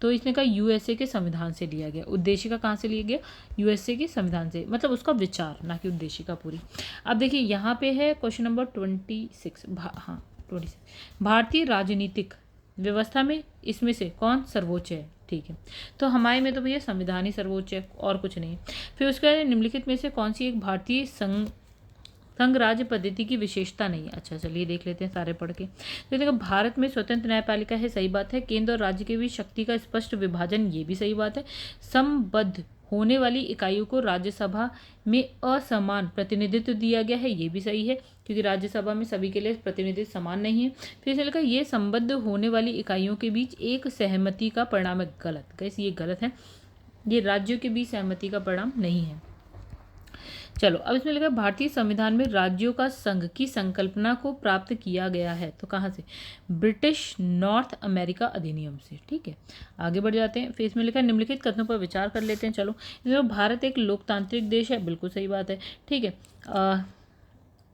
S1: तो इसने कहा USA के संविधान से लिया गया। उद्देशिका कहाँ से लिया गया? USA के संविधान से, मतलब उसका विचार, ना कि उद्देशिका पूरी। अब देखिए यहाँ पे है क्वेश्चन नंबर 26। हाँ 26। भारतीय राजनीतिक व्यवस्था में इसमें से कौन सर्वोच्च है? ठीक है, तो हमारे में तो भैया संविधान ही सर्वोच्च है और कुछ नहीं। फिर उसके बाद निम्नलिखित में से कौन सी एक भारतीय संघ राज्य पद्धति की विशेषता नहीं है? अच्छा चलिए देख लेते हैं सारे पढ़ के। तो देखो भारत में स्वतंत्र न्यायपालिका है, सही बात है। केंद्र और राज्य के बीच शक्ति का स्पष्ट विभाजन, ये भी सही बात है। संबद्ध होने वाली इकाइयों को राज्यसभा में असमान प्रतिनिधित्व दिया गया है, ये भी सही है क्योंकि राज्यसभा में सभी के लिए प्रतिनिधित्व समान नहीं है। फिर से लिखा ये संबद्ध होने वाली इकाइयों के बीच एक सहमति का परिणाम है। गलत कैसे? ये गलत है, ये राज्यों के बीच सहमति का परिणाम नहीं है। चलो अब इसमें लिखा भारतीय संविधान में राज्यों का संघ की संकल्पना को प्राप्त किया गया है। तो कहाँ से? ब्रिटिश नॉर्थ अमेरिका अधिनियम से। ठीक है, आगे बढ़ जाते हैं। फिर इसमें लिखा निम्नलिखित कथनों पर विचार कर लेते हैं। चलो इसमें भारत एक लोकतांत्रिक देश है, बिल्कुल सही बात है। ठीक है,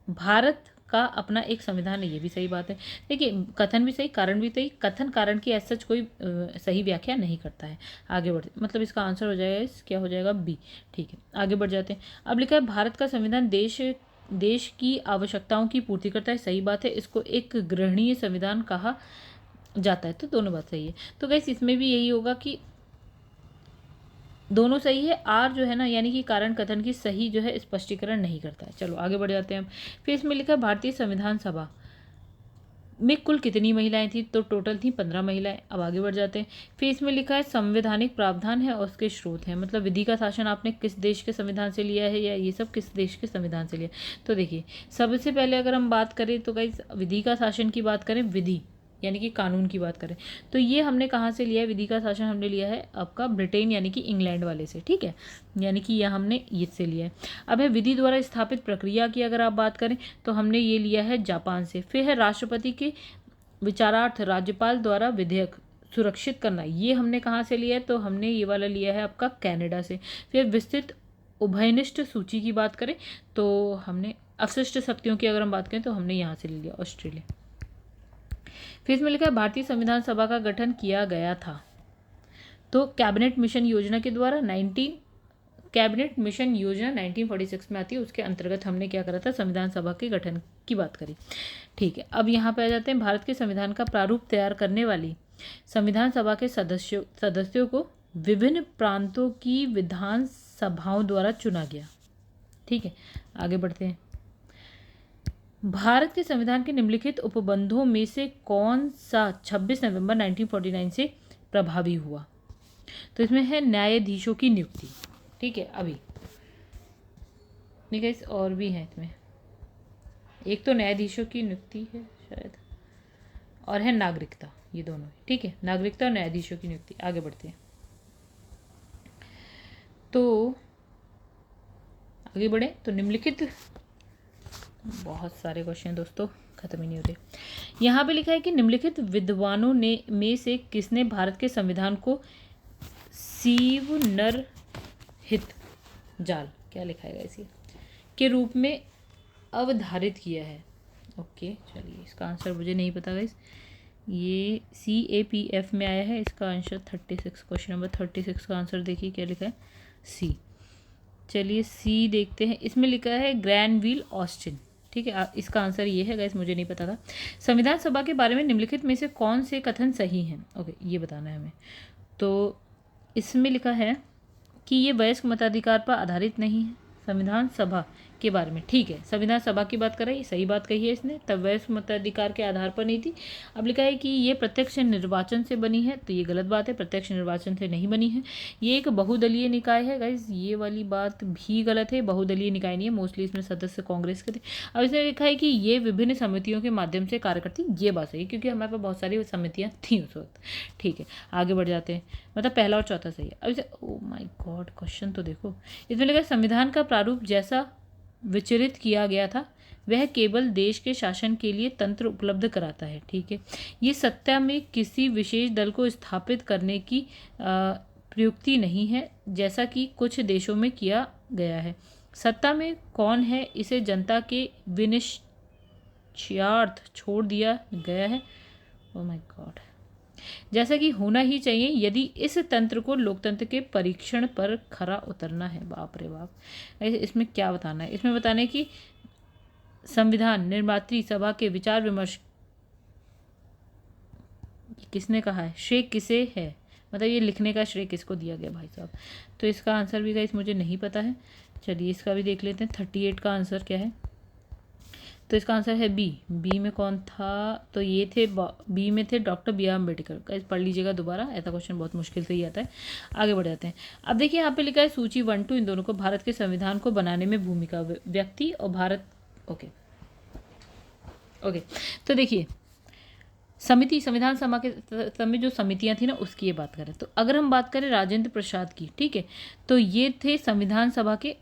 S1: भारत का अपना एक संविधान है, ये भी सही बात है। देखिए कथन भी सही, कारण भी सही। कथन कारण की ऐसा कोई सही व्याख्या नहीं करता है। आगे बढ़ते, मतलब इसका आंसर हो जाएगा क्या हो जाएगा? B। ठीक है, आगे बढ़ जाते हैं। अब लिखा है भारत का संविधान देश की आवश्यकताओं की पूर्ति करता है, सही बात है। इसको एक ग्रहणीय संविधान कहा जाता है, तो दोनों बात सही है। तो गाइस इसमें भी यही होगा कि दोनों सही है। R जो है ना यानी कि कारण कथन की सही जो है स्पष्टीकरण नहीं करता है। चलो आगे बढ़ जाते हैं हम। फिर इसमें लिखा है भारतीय संविधान सभा में कुल कितनी महिलाएं थी? तो टोटल थी 15 महिलाएं। अब आगे बढ़ जाते हैं। फिर इसमें लिखा है संवैधानिक प्रावधान है और उसके स्रोत हैं, मतलब विधि का शासन आपने किस देश के संविधान से लिया है या ये सब किस देश के संविधान से लिया? तो देखिए सबसे पहले अगर हम बात करें तो गाइस विधि का शासन की बात करें, विधि यानी कि कानून की बात करें तो ये हमने कहाँ से लिया है? विधि का शासन हमने लिया है आपका ब्रिटेन यानी कि इंग्लैंड वाले से। ठीक है, यानी कि यह हमने इससे लिया है। अब है विधि द्वारा स्थापित प्रक्रिया की अगर आप बात करें तो हमने ये लिया है जापान से। फिर है राष्ट्रपति के विचारार्थ राज्यपाल द्वारा विधेयक सुरक्षित करना, ये हमने कहाँ से लिया है? तो हमने ये वाला लिया है आपका कनाडा से। फिर विस्तृत उभयनिष्ठ सूची की बात करें तो हमने अवशिष्ट शक्तियों की अगर हम बात करें तो हमने यहाँ से ले लिया ऑस्ट्रेलिया। फिर इसमें लिखा है भारतीय संविधान सभा का गठन किया गया था, तो कैबिनेट मिशन योजना के द्वारा। कैबिनेट मिशन योजना 1946 में आती है, उसके अंतर्गत हमने क्या करा था, संविधान सभा के गठन की बात करी। ठीक है, अब यहाँ पे आ जाते हैं, भारत के संविधान का प्रारूप तैयार करने वाली संविधान सभा के सदस्यों को विभिन्न प्रांतों की विधान सभाओं द्वारा चुना गया। ठीक है, आगे बढ़ते हैं। भारत के संविधान के निम्नलिखित उपबंधों में से कौन सा 26 नवंबर 1949 से प्रभावी हुआ? तो इसमें है न्यायाधीशों की नियुक्ति। ठीक है, अभी नहीं गाइस, और भी है इसमें, एक तो न्यायाधीशों की नियुक्ति है शायद, और है नागरिकता, ये दोनों। ठीक है, नागरिकता और न्यायाधीशों की नियुक्ति। आगे बढ़ते हैं, तो आगे बढ़े तो निम्नलिखित, बहुत सारे क्वेश्चन दोस्तों, खत्म ही नहीं होते। यहाँ पे लिखा है कि निम्नलिखित विद्वानों ने में से किसने भारत के संविधान को शिव नर हित जाल, क्या लिखा है इसे, के रूप में अवधारित किया है? ओके, चलिए इसका आंसर मुझे नहीं पता गाइस, ये CAPF में आया है, इसका आंसर 36, क्वेश्चन नंबर 36 का आंसर देखिए क्या लिखा है, सी। चलिए सी देखते हैं, इसमें लिखा है ग्रैनविल ऑस्टिन। ठीक है, इसका आंसर ये है गाइस, मुझे नहीं पता था। संविधान सभा के बारे में निम्नलिखित में से कौन से कथन सही हैं? ओके, ये बताना है हमें। तो इसमें लिखा है कि ये वयस्क मताधिकार पर आधारित नहीं है, संविधान सभा के बारे में। ठीक है, संविधान सभा की बात कर रही है, सही बात कही है इसने, तब वयस्क मताधिकार के आधार पर नहीं थी। अब लिखा है कि ये प्रत्यक्ष निर्वाचन से बनी है, तो ये गलत बात है, प्रत्यक्ष निर्वाचन से नहीं बनी है। ये एक बहुदलीय निकाय है गाइज, ये वाली बात भी गलत है, बहुदलीय निकाय नहीं है, मोस्टली इसमें सदस्य कांग्रेस के थे। अब इसने लिखा है कि ये विभिन्न समितियों के माध्यम से कार्य करती, ये बात सही है, क्योंकि हमारे पास बहुत सारी समितियाँ थी उस वक्त। ठीक है, आगे बढ़ जाते हैं, मतलब पहला और चौथा सही है। अब इसे, ओ माय गॉड, क्वेश्चन तो देखो, इसमें लिखा है संविधान का प्रारूप जैसा विचरित किया गया था वह केवल देश के शासन के लिए तंत्र उपलब्ध कराता है। ठीक है, ये सत्ता में किसी विशेष दल को स्थापित करने की प्रयुक्ति नहीं है, जैसा कि कुछ देशों में किया गया है। सत्ता में कौन है इसे जनता के विनिश्चयार्थ छोड़ दिया गया है। ओह माय गॉड, जैसा कि होना ही चाहिए यदि इस तंत्र को लोकतंत्र के परीक्षण पर खरा उतरना है। बाप रे बाप, इसमें क्या बताना है? इसमें बताना है कि संविधान निर्मात्री सभा के विचार विमर्श किसने कहा है, श्रेय किसे है, मतलब ये लिखने का श्रेय किसको दिया गया भाई साहब। तो इसका आंसर भी गाइस मुझे नहीं पता है। चलिए इसका भी देख लेते हैं, 38 का आंसर क्या है। तो इसका आंसर है बी में कौन था, तो ये थे बी में थे डॉक्टर BR अम्बेडकर। गाइस पढ़ लीजिएगा दोबारा, ऐसा क्वेश्चन बहुत मुश्किल से ही आता है। आगे बढ़ जाते हैं। अब देखिए यहाँ पे लिखा है सूची 1 2, इन दोनों को, भारत के संविधान को बनाने में भूमिका, व्यक्ति और भारत। ओके, तो देखिए समिति, संविधान सभा के समय जो समितियां थी ना, उसकी ये बात करें तो अगर हम बात करें राजेंद्र प्रसाद की, ठीक है, तो ये थे संविधान सभा के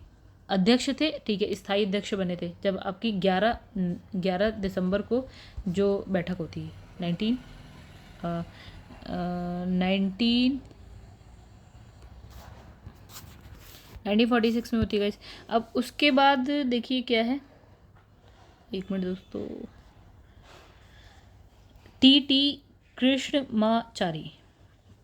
S1: अध्यक्ष थे। ठीक है, स्थायी अध्यक्ष बने थे जब आपकी 11 दिसंबर को जो बैठक होती है 1946 में होती है गाइस। अब उसके बाद देखिए क्या है, एक मिनट दोस्तों, TT कृष्णमाचारी,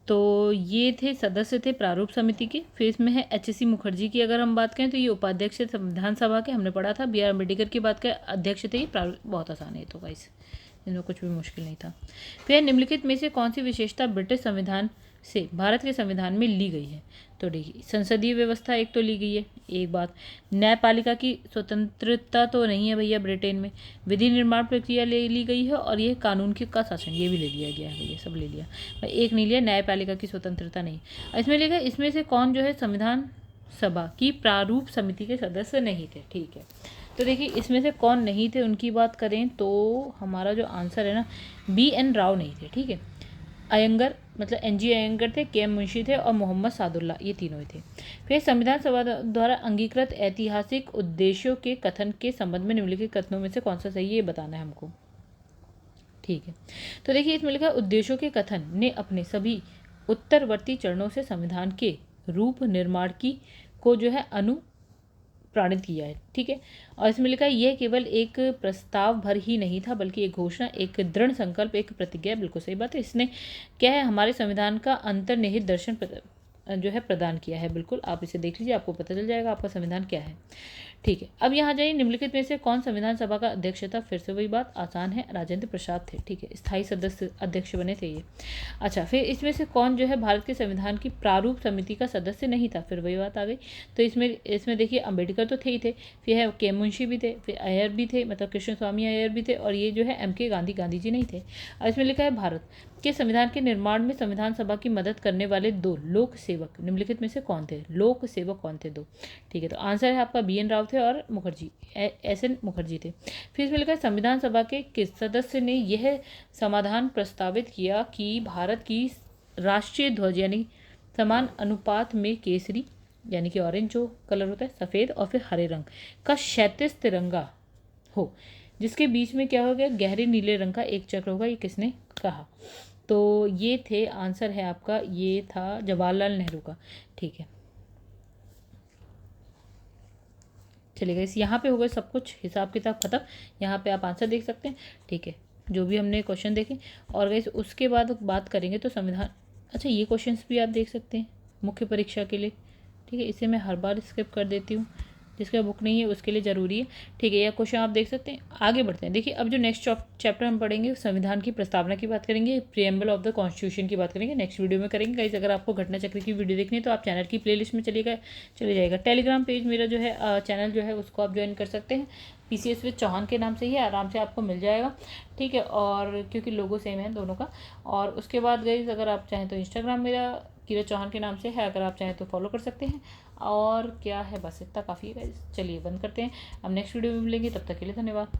S1: तो ये थे सदस्य थे प्रारूप समिति के। फिर इसमें है HC मुखर्जी की अगर हम बात करें तो ये उपाध्यक्ष थे संविधान सभा के, हमने पढ़ा था। BR अम्बेडकर की बात करें, अध्यक्ष थे। ये प्रारूप बहुत आसान है तो गाइस, इसमें कुछ भी मुश्किल नहीं था। फिर निम्नलिखित में से कौन सी विशेषता ब्रिटिश संविधान से भारत के संविधान में ली गई है? तो देखिए संसदीय व्यवस्था एक तो ली गई है, एक बात। न्यायपालिका की स्वतंत्रता तो नहीं है भैया ब्रिटेन में। विधि निर्माण प्रक्रिया ले ली गई है, और ये कानून का शासन ये भी ले लिया गया है भैया, सब ले लिया। एक नहीं लिया, न्यायपालिका की स्वतंत्रता नहीं। इसमें लिखा इसमें से कौन जो है संविधान सभा की प्रारूप समिति के सदस्य नहीं थे। ठीक है, तो देखिए इसमें से कौन नहीं थे उनकी बात करें तो हमारा जो आंसर है ना, BN राव नहीं थे। ठीक है, अयंगर मतलब NG अयंगर थे, KM मुंशी थे, और मोहम्मद सादुल्ला, ये तीनों ही थे। फिर संविधान सभा द्वारा अंगीकृत ऐतिहासिक उद्देश्यों के कथन के संबंध में निम्नलिखित कथनों में से कौन सा सही है, ये बताना है हमको। ठीक है, तो देखिए इसमें लिखा उद्देश्यों के कथन ने अपने सभी उत्तरवर्ती चरणों से संविधान के रूप निर्माण की को जो है प्रणीत किया है, ठीक है। और इसमें लिखा है यह केवल एक प्रस्ताव भर ही नहीं था बल्कि एक घोषणा, एक दृढ़ संकल्प, एक प्रतिज्ञा। बिल्कुल सही बात है। इसने क्या है, हमारे संविधान का अंतर्निहित दर्शन जो है प्रदान किया है। बिल्कुल, आप इसे देख लीजिए, आपको पता चल जाएगा आपका संविधान क्या है, ठीक है। अब यहाँ जाइए, निम्नलिखित में से कौन संविधान सभा का अध्यक्ष था? फिर से वही बात, आसान है, राजेंद्र प्रसाद थे, ठीक है, स्थायी सदस्य अध्यक्ष बने थे ये। अच्छा, फिर इसमें से कौन जो है भारत के संविधान की प्रारूप समिति का सदस्य नहीं था? फिर वही बात आ गई। तो इसमें देखिए, अम्बेडकर तो थे ही थे, फिर है के मुंशी भी थे, फिर अय्यर भी थे, मतलब कृष्ण स्वामी अय्यर भी थे, और ये जो है एम के गांधी जी नहीं थे। और इसमें लिखा है भारत के संविधान के निर्माण में संविधान सभा की मदद करने वाले 2 लोक सेवक निम्नलिखित में से कौन थे? लोक सेवक कौन थे 2? ठीक है, तो आंसर है आपका बी एन राव थे और मुखर्जी, एस एन मुखर्जी थे। फिर इसमें लिखा है संविधान सभा के किस सदस्य ने यह समाधान प्रस्तावित किया कि भारत की राष्ट्रीय ध्वज यानी समान अनुपात में केसरी यानी कि ऑरेंज जो कलर होता है, सफ़ेद और फिर हरे रंग का क्षैतिज तिरंगा हो, जिसके बीच में क्या हो गया, गहरे नीले रंग का एक चक्र होगा। ये किसने कहा? तो ये थे, आंसर है आपका, ये था जवाहरलाल नेहरू का, ठीक है। चलिए गाइस, यहाँ पे हो गए सब कुछ, हिसाब किताब खत्म। यहाँ पे आप आंसर देख सकते हैं, ठीक है, जो भी हमने क्वेश्चन देखे। और गाइस उसके बाद बात करेंगे तो संविधान, अच्छा ये क्वेश्चंस भी आप देख सकते हैं मुख्य परीक्षा के लिए, ठीक है। इसे मैं हर बार स्किप कर देती हूँ, जिसका बुक नहीं है उसके लिए ज़रूरी है, ठीक है। यह क्वेश्चन आप देख सकते हैं। आगे बढ़ते हैं, देखिए अब जो नेक्स्ट चैप्टर हम पढ़ेंगे संविधान की प्रस्तावना की बात करेंगे, प्रिएम्बल ऑफ द कॉन्स्टिट्यूशन की बात करेंगे, नेक्स्ट वीडियो में करेंगे गाइस। अगर आपको घटना चक्र की वीडियो देखनी है तो आप चैनल की प्लेलिस्ट में चले जाएगा। टेलीग्राम पेज मेरा जो है चैनल जो है उसको आप ज्वाइन कर सकते हैं, PCS विद चौहान के नाम से ही आराम से आपको मिल जाएगा, ठीक है। और क्योंकि लोगो सेम है दोनों का। और उसके बाद गाइस अगर आप चाहें तो इंस्टाग्राम मेरा किरत चौहान के नाम से है, अगर आप चाहें तो फॉलो कर सकते हैं। और क्या है, बस इतना काफ़ी है गाइस। चलिए बंद करते हैं, अब नेक्स्ट वीडियो में मिलेंगे, तब तक के लिए धन्यवाद।